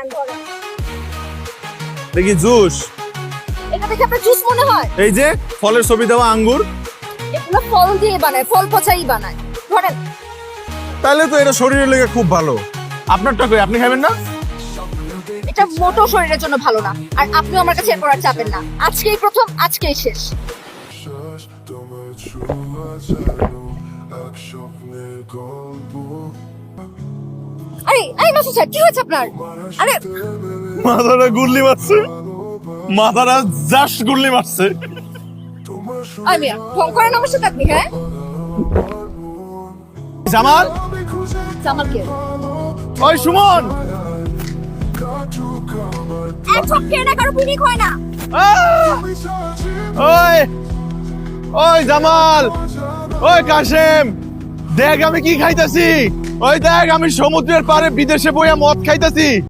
নেন ধরেন। দেখি জুস, এটা দেখে আপনার জুস মনে হয়? এই যে ফলের ছবি দেওয়া আঙ্গুর, এগুলো ফল দিয়ে বানায়, ফল পচাই বানায়। ধরেন। তাহলে তো এটা শরীরের লেগে খুব ভালো। আপনারটা কই, আপনি খাবেন না? এটা মোটো শরীরের জন্য ভালো না, আর আপনিও আমার কাছে এরপর আর চাপেন না। আজকেই প্রথম, আজকেই শেষ। আরে আরে মাসুদ স্যার, কি হয়েছে আপনার? আরে মাথাটা গুল্লি মারছে, মাথাটা জাস গুল্লি মারছে। আই মিয়া, ঢং করেন আমার সাথে আপনি, হ্যাঁ? জামাল, জামাল কে? ওই সুমন, এক ঠককে না, কারো পিনিক হয় না। আহ! ওই ওই জামাল, ওই কাশেম, দেখ আমি কি খাইতাছি। ওই দেখ আমি সমুদ্রের পাড়ে বিদেশে বইয়া মদ খাইতাছি।